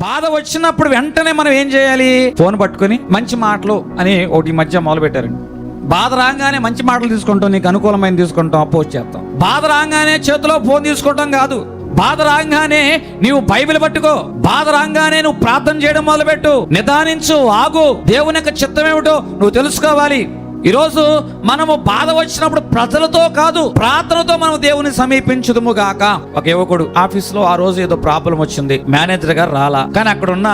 బాధ వచ్చినప్పుడు వెంటనే మనం ఏం చేయాలి? ఫోన్ పట్టుకొని మంచి మాటలు అని ఒకటి ఈ మధ్య మొదలు పెట్టారండి. బాధ రాగానే మంచి మాటలు తీసుకుంటాం, నీకు అనుకూలమైన తీసుకుంటాం, పోస్ట్ చేస్తాం. బాధ రాగానే చేతిలో ఫోన్ తీసుకుంటాం కాదు. బాధ రాగానే నీవు బైబిల్ పట్టుకో. బాధ రాగానే నువ్వు ప్రార్థన చేయడం మొదలుపెట్టు. నిదానించు, ఆగు. దేవుని యొక్క చిత్తం ఏమిటో నువ్వు తెలుసుకోవాలి. ఈరోజు మనము బాధ వచ్చినప్పుడు ప్రజలతో కాదు, ప్రార్థనతో మనం దేవుని సమీపించుదుము గాక. ఒక యువకుడు ఆఫీస్ లో ఆ రోజు ఏదో ప్రాబ్లం వచ్చింది, మేనేజర్ గారు రాలా, కానీ అక్కడ ఉన్న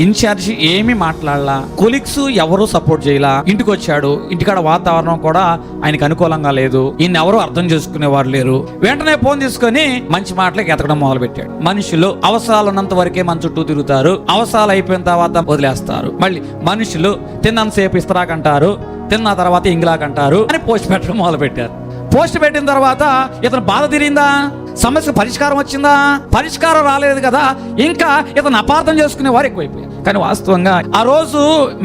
ఇన్ఛార్జి ఏమీ మాట్లాడలా, కొలీగ్స్ ఎవరు సపోర్ట్ చేయలా. ఇంటికి వచ్చాడు, ఇంటికాడ వాతావరణం కూడా ఆయనకు అనుకూలంగా లేదు, ఈయన ఎవరు అర్థం చేసుకునేవారు లేరు. వెంటనే ఫోన్ తీసుకొని మంచి మాటలకి ఎతకడం మొదలు పెట్టాడు. మనుషులు అవసరాలు ఉన్నంత వరకే మన చుట్టూ తిరుగుతారు, అవసరాలు అయిపోయిన తర్వాత వదిలేస్తారు. మళ్ళీ మనుషులు తిన్నంతసేపు ఇస్తరాకంటారు, తిన్న తర్వాత ఇంగ్లాకంటారు అని పోస్ట్ పెట్టడం మొదలు పెట్టారు. పోస్ట్ పెట్టిన తర్వాత ఇతను బాధ తీరిందా? సమస్య పరిష్కారం వచ్చిందా? పరిష్కారం రాలేదు కదా. ఇంకా ఇతను అపార్థం చేసుకునే వారు ఎక్కువైపోయారు. కానీ వాస్తవంగా ఆ రోజు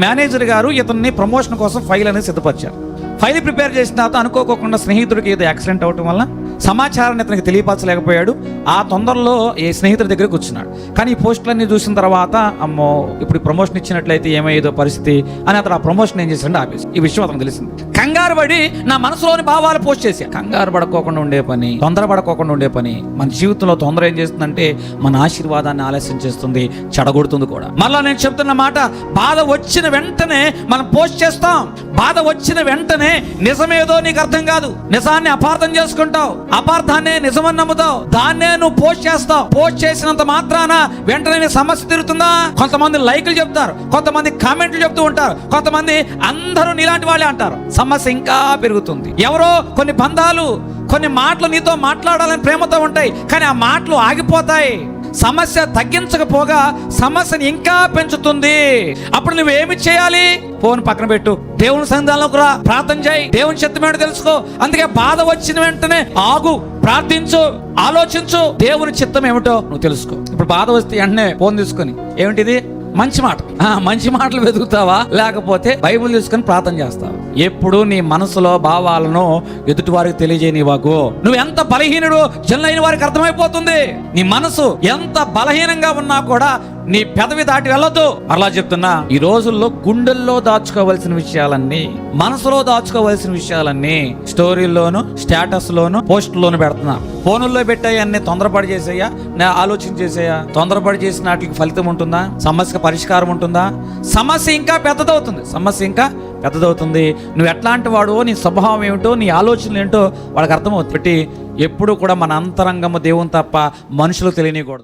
మేనేజర్ గారు ఇతన్ని ప్రమోషన్ కోసం ఫైల్ అనేది సిద్ధపరిచారు. ఫైల్ ప్రిపేర్ చేసిన తర్వాత అనుకోకుండా స్నేహితుడికి ఏదో యాక్సిడెంట్ అవటం వల్ల సమాచారాన్ని ఇతనికి తెలియపరచలేకపోయాడు. ఆ తొందరలో ఈ స్నేహితుడి దగ్గర కూర్చున్నాడు. కానీ ఈ పోస్టులన్నీ చూసిన తర్వాత అమ్మో ఇప్పుడు ప్రమోషన్ ఇచ్చినట్లయితే ఏమయ్యేదో పరిస్థితి అని అతను ఆ ప్రమోషన్ ఏం చేశాడు ఆపేసి. ఈ విషయం అతను తెలిసింది. కంగారు పడి నా మనసులోని భావాలు పోస్ట్ చేసి, కంగారు పడుకోకుండా ఉండే పని, తొందర పడుకోకుండా ఉండే పని. మన జీవితంలో తొందర ఏం చేస్తుందంటే మన ఆశీర్వాదాన్ని ఆలస్యం చేస్తుంది, చెడగొడుతుంది కూడా. మళ్ళా నేను చెప్తున్న మాట, బాధ వచ్చిన వెంటనే మనం పోస్ట్ చేస్తాం. బాధ వచ్చిన వెంటనే నిజమేదో నీకు అర్థం కాదు, నిజాన్ని అపార్థం చేసుకుంటావు, అపార్థాన్నే నిజమని నమ్ముతావు, దాన్నే నువ్వు పోస్ట్ చేస్తావు. పోస్ట్ చేసినంత మాత్రాన వెంటనే నీ సమస్య తీరుతుందా? కొంతమంది లైకులు చెప్తారు, కొంతమంది కామెంట్లు చెప్తూ ఉంటారు, కొంతమంది అందరూ నీలాంటి వాళ్ళే అంటారు. సమస్య ఇంకా పెరుగుతుంది. ఎవరో కొన్ని బంధాలు, కొన్ని మాటలు నీతో మాట్లాడాలని ప్రేమతో ఉంటాయి, కానీ ఆ మాటలు ఆగిపోతాయి. సమస్య తగ్గించకపోగా సమస్యను ఇంకా పెంచుతుంది. అప్పుడు నువ్వేమి చేయాలి? ఫోన్ పక్కన పెట్టు, దేవుని సన్నిధానంలోకి రా, ప్రార్థన చేయి, దేవుని చిత్తం ఏంటో తెలుసుకో. అందుకే బాధ వచ్చిన వెంటనే ఆగు, ప్రార్థించు, ఆలోచించు, దేవుని చిత్తం ఏమిటో నువ్వు తెలుసుకో. ఇప్పుడు బాధ వస్తే వెంటనే ఫోన్ తీసుకొని ఏమిటిది మంచి మాట, మంచి మాటలు వెతుకుతావా, లేకపోతే బైబిల్ తీసుకొని ప్రార్థన చేస్తావా? ఎప్పుడు నీ మనసులో భావాలను ఎదుటి వారికి తెలియజేయనివ్వకు. నువ్వు ఎంత బలహీనుడు జనులైన వారికి అర్థమైపోతుంది. నీ మనసు ఎంత బలహీనంగా ఉన్నా కూడా నీ పెదవి దాటి వెళ్ళొద్దు. అలా చెప్తున్నా, ఈ రోజుల్లో గుండెల్లో దాచుకోవలసిన విషయాలన్నీ, మనసులో దాచుకోవలసిన విషయాలన్నీ స్టోరీల్లోను, స్టేటస్ లోను, పోస్టుల్లోను పెడుతున్నా. ఫోనుల్లో పెట్టాయి అన్ని తొందరపడి చేసేయా, ఆలోచన చేసేయా? తొందరపడి చేసిన వాటికి ఫలితం ఉంటుందా? సమస్య పరిష్కారం ఉంటుందా? సమస్య ఇంకా పెద్దదవుతుంది. సమస్య ఇంకా పెద్దదవుతుంది. నువ్వు ఎట్లాంటి వాడు, నీ స్వభావం ఏమిటో, నీ ఆలోచనలు ఏంటో వాళ్ళకి అర్థమవుతుంది. ఎప్పుడు కూడా మన అంతరంగము దేవుని తప్ప మనుషులు తెలియనికూడదు.